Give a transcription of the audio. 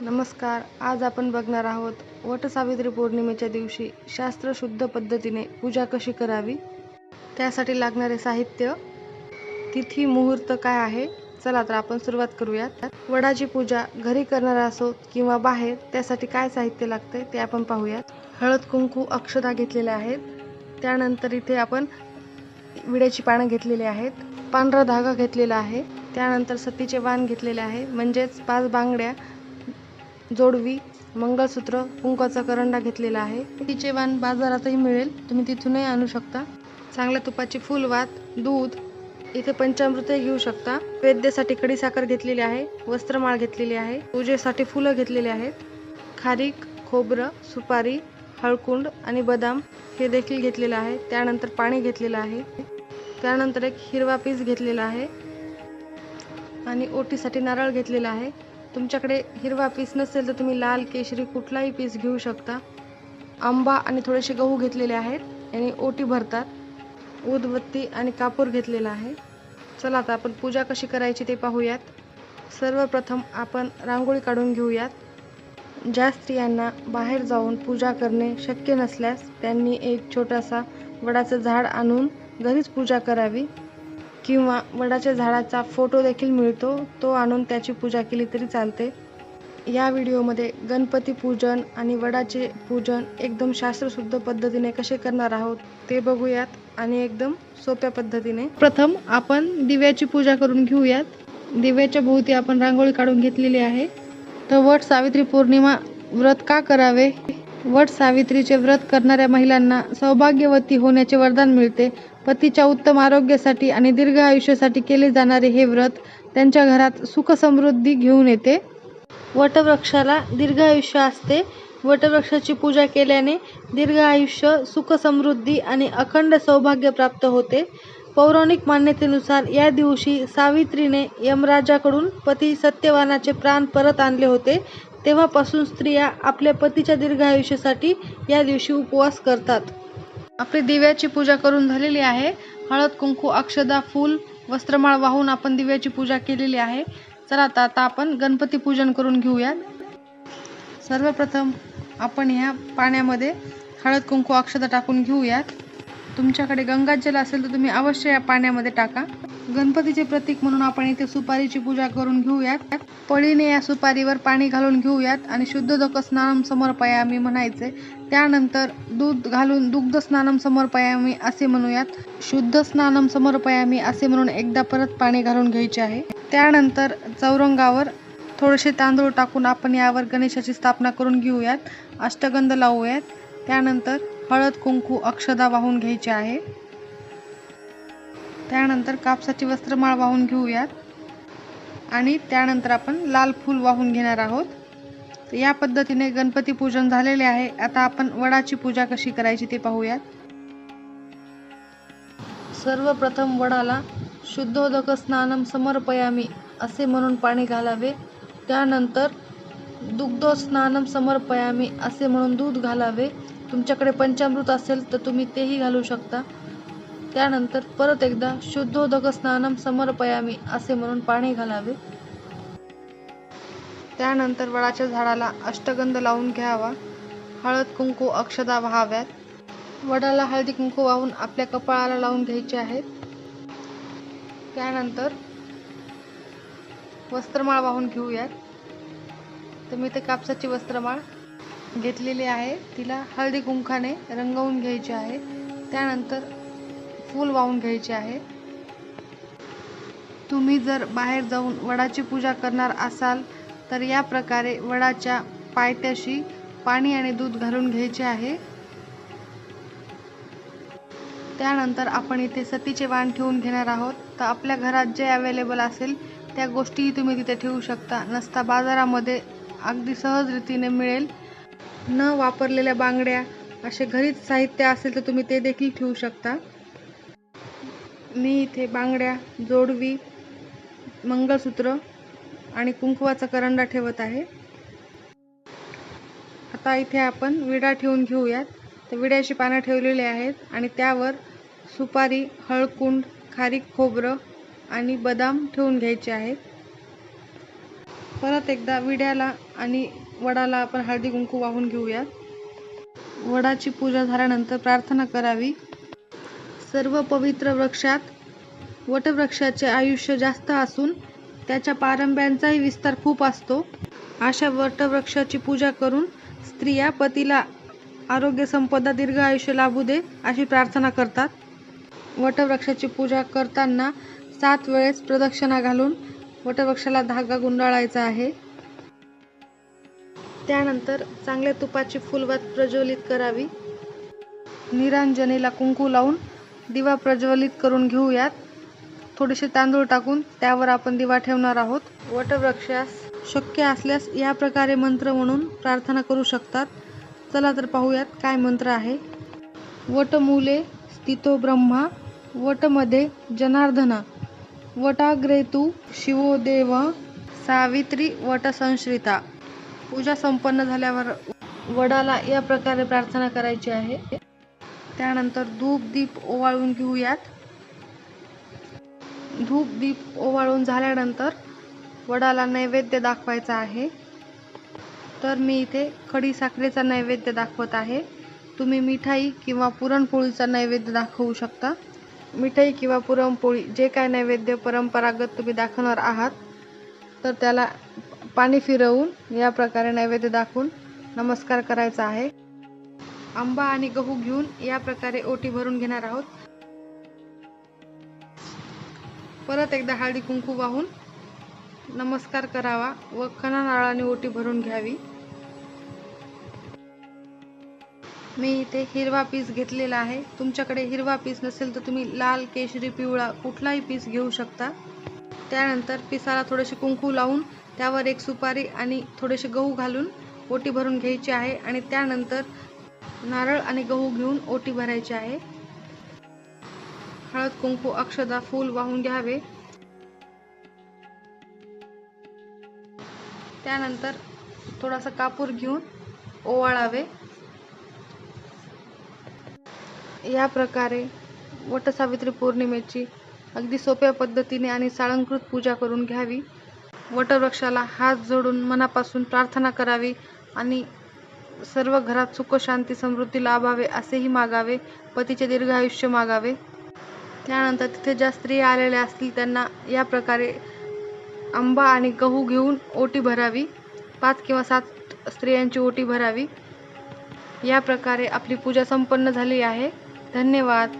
नमस्कार. आज आपण बघणार आहोत वटसावित्री पौर्णिमेच्या दिवशी शास्त्रशुद्ध पद्धतीने पूजा कशी करावी, त्यासाठी लागणारे साहित्य, तिथी मुहूर्त काय आहे. चला तर आपण सुरुवात करूयात. वडाची पूजा घरी करणार असो किंवा बाहेर, त्यासाठी काय साहित्य लागते ते आपण पाहूयात. हळद, कुंकू, अक्षता घेतलेल्या आहेत. त्यानंतर इथे आपण विड्याची पानं घेतलेली आहेत. पांढरा धागा घेतलेला आहे. त्यानंतर सतीचे वाण घेतलेले आहे, म्हणजेच 5 बांगड्या, जोडवी, मंगळसूत्र, कुंकवाचा करंडा घेतलेला आहे. तिचे वाण बाजारातही मिळेल, तुम्ही तिथूनही आणू शकता. चांगल्या तुपाची फुलवात, दूध, इथे पंचामृतही घेऊ शकता. वैद्यासाठी खडीसाखर घेतलेली आहे. वस्त्रमाळ घेतलेली आहे. पूजेसाठी फुलं घेतलेली आहेत. खारीक, खोबरं, सुपारी, हळकुंड आणि बदाम हे देखील घेतलेलं आहे. त्यानंतर पाणी घेतलेलं आहे. त्यानंतर एक हिरवा पीस घेतलेला आहे आणि ओटीसाठी नारळ घेतलेला आहे. तुमच्याकडे हिरवा पीस नसेल तर तुम्ही लाल, केशरी कुठलाही पीस घेऊ शकता. आंबा आणि थोडेसे गहू घेतलेले आहेत, याने ओटी भरतात. उदबत्ती आणि कापूर घेतलेला आहे. चला आता आपण पूजा कशी करायची ते पाहूयात. सर्वप्रथम आपण रांगोळी काढून घेऊयात. ज्या स्त्रियांना बाहेर जाऊन पूजा करणे शक्य नसल्यास त्यांनी एक छोटासा वडाचं झाड आणून घरीच पूजा करावी, किंवा वडाच्या झाडाचा फोटो देखील मिळतो, तो आणून त्याची पूजा केली तरी चालते. या व्हिडिओमध्ये गणपती पूजन आणि वडाचे पूजन एकदम शास्त्रशुद्ध पद्धतीने कसे करणार आहोत ते बघूयात, आणि एकदम सोप्या पद्धतीने. प्रथम आपण दिव्याची पूजा करून घेऊयात. दिव्याच्या भोवती आपण रांगोळी काढून घेतलेली आहे. तर वट सावित्री पौर्णिमा व्रत का करावे? वट सावित्रीचे व्रत करणाऱ्या महिलांना सौभाग्यवती होण्याचे वरदान मिळते. पतीच्या उत्तम आरोग्यासाठी आणि दीर्घ आयुष्यासाठी केले जाणारे हे व्रत त्यांच्या घरात सुख समृद्धी घेऊन येते. वटवृक्षाला दीर्घ आयुष्य असते. वटवृक्षाची पूजा केल्याने दीर्घ आयुष्य, सुख समृद्धी आणि अखंड सौभाग्य प्राप्त होते. पौराणिक मान्यतेनुसार या दिवशी सावित्रीने यमराजाकडून पती सत्यवानाचे प्राण परत आणले होते. तेव्हापासून स्त्रिया आपल्या पतीच्या दीर्घ आयुष्यासाठी या दिवशी उपवास करतात. आपली दिव्याची पूजा करून झालेली आहे. हळद, कुंकू, अक्षदा, फूल, वस्त्रमाळ वाहून आपण दिव्याची पूजा केलेली आहे. चला आता आपण गणपती पूजन करून घेऊयात. सर्वप्रथम आपण ह्या पाण्यामध्ये हळद, कुंकू, अक्षता टाकून घेऊयात. तुमच्याकडे गंगाजल असेल तर तुम्ही अवश्य या पाण्यामध्ये टाका. गणपतीचे प्रतीक म्हणून आपण इथे सुपारीची पूजा करून घेऊयात. पळीने या सुपारीवर पाणी घालून घेऊयात आणि शुद्धोदक स्नानम समर्पयामी म्हणायचे. त्यानंतर दूध घालून दुग्ध स्नानम समर्पयामी असे म्हणूयात. शुद्ध स्नानम समर्पयामी असे म्हणून एकदा परत पाणी घालून घ्यायचे आहे. त्यानंतर चौरंगावर थोडेसे तांदूळ टाकून आपण यावर गणेशाची स्थापना करून घेऊयात. अष्टगंध लावूयात. त्यानंतर हळद, कुंकू, अक्षदा वाहून घ्यायचे आहे. त्यानंतर कापसाची वस्त्रमाळ वाहून घेऊयात आणि त्यानंतर आपण लाल फूल वाहून घेणार आहोत. तर या पद्धतीने गणपती पूजन झालेले आहे. आता आपण वडाची पूजा कशी करायची ते पाहूयात. सर्वप्रथम वडाला शुद्धोदक स्नानम समर्पयामी असे म्हणून पाणी घालावे. त्यानंतर दुग्ध स्नानम समर्पयामी असे म्हणून दूध घालावे. तुमच्याकडे पंचामृत असेल तर तुम्ही तेही घालू शकता. त्यानंतर परत एकदा शुद्धोदक स्नानम समर्पयामी असे म्हणून पाणी घालावे. त्यानंतर वडाच्या झाडाला अष्टगंध लावून घ्यावा. हळद, कुंकू, अक्षदा वाहाव्यात. वडाला हळदी कुंकू वाहून आपल्या कपाळाला लावून घ्यायचे आहेत. त्यानंतर वस्त्रमाळ वाहून घेऊयात. तर मी ते कापसाची वस्त्रमाळ घेतलेली आहे, तिला हळदी कुंकाने रंगवून घ्यायचे आहे. त्यानंतर फूल वाहून घ्यायचे आहे. तुम्ही जर बाहेर जाऊन वडाची पूजा करणार असाल तर या प्रकारे वडाच्या पायथ्याशी पाणी आणि दूध घालून घ्यायचे आहे. त्यानंतर आपण इथे सतीचे वाण ठेवून घेणार आहोत. तर आपल्या घरात जे अवेलेबल असेल त्या गोष्टीही तुम्ही तिथे ठेवू शकता. नसता बाजारामध्ये अगदी सहज रीतीने मिळेल. न वापरलेल्या बांगड्या असे घरीच साहित्य असेल तर तुम्ही ते देखील ठेवू शकता. मी इथे बांगड्या, जोडवी, मंगळसूत्र आणि कुंकवाचा करंडा ठेवत आहे. आता इथे आपण विडा ठेवून घेऊयात. तर विड्याची पानं ठेवलेली आहेत आणि त्यावर सुपारी, हळकुंड, खारीक, खोबरं आणि बदाम ठेवून घ्यायचे आहेत. परत एकदा विड्याला आणि वडाला आपण हळदी कुंकू वाहून घेऊयात. वडाची पूजा झाल्यानंतर प्रार्थना करावी. सर्व पवित्र वृक्षात वटवृक्षाचे आयुष्य जास्त असून त्याच्या पारंब्यांचाही विस्तार खूप असतो. अशा वटवृक्षाची पूजा करून स्त्रिया पतीला आरोग्य संपदा दीर्घ आयुष्य लाभू दे अशी प्रार्थना करतात. वटवृक्षाची पूजा करताना 7 वेळेस प्रदक्षिणा घालून वटवृक्षाला धागा गुंडाळायचा आहे. त्यानंतर चांगल्या तुपाची फुलवात प्रज्वलित करावी. निरांजनेला कुंकू लावून दिवा प्रज्वलित करून घेऊयात. थोडेसे तांदूळ टाकून त्यावर आपण दिवा ठेवणार आहोत. वटवृक्षास शक्य असल्यास या प्रकारे मंत्र म्हणून प्रार्थना करू शकतात. चला तर पाहूयात काय मंत्र आहे. वटमूले स्थितो ब्रह्मा वटमध्ये जनार्दना वटाग्रे तू शिवो देव सावित्री वटसंश्रिता. पूजा संपन्न झाल्यावर वडाला या प्रकारे प्रार्थना करायची आहे. त्यानंतर धूप दीप ओवाळून घेऊयात. धूप दीप ओवाळून झाल्यानंतर वडाला नैवेद्य दाखवायचा आहे. तर मी इथे खडी साखरेचा नैवेद्य दाखवत आहे. तुम्ही मिठाई किंवा पुरणपोळीचा नैवेद्य दाखवू शकता. मिठाई किंवा पुरणपोळी जे काय नैवेद्य परंपरागत तुम्ही दाखवणार आहात तर त्याला पाणी फिरवून या प्रकारे नैवेद्य दाखवून नमस्कार करायचा आहे. आंबा आणि गहू घेऊन या प्रकारे ओटी भरून घेणार आहोत. परत एकदा हळदी कुंकू वाहून नमस्कार करावा व खणा नारळाने ओटी भरून घ्यावी. मी इथे हिरवा पीस घेतलेला आहे. तुमच्याकडे हिरवा पीस नसेल तर तुम्ही लाल, केशरी, पिवळा कुठलाही पीस घेऊ शकता. त्यानंतर पिसाला थोडेसे कुंकू लावून त्यावर एक सुपारी आणि थोडेसे गहू घालून ओटी भरून घ्यायची आहे आणि त्यानंतर नारळ आणि गहू घेऊन ओटी भरायची आहे. हळद कुंकू अक्षदा फूल वाहून घ्यावे. त्यानंतर थोडासा कापूर घेऊन ओवाळावे. या प्रकारे वटसावित्री पौर्णिमेची अगदी सोप्या पद्धतीने आणि साळंकृत पूजा करून घ्यावी. वटवृक्षाला हात जोडून मनापासून प्रार्थना करावी आणि सर्व घरात सुख शांती समृद्धी लाभावे असेही मागावे. पतीचे दीर्घ आयुष्य मागावे. त्यानंतर तिथे ज्या स्त्रिया आलेल्या असतील त्यांना या प्रकारे आंबा आणि गहू घेऊन ओटी भरावी. 5 किंवा 7 स्त्रियांची ओटी भरावी. या प्रकारे आपली पूजा संपन्न झाली आहे. धन्यवाद.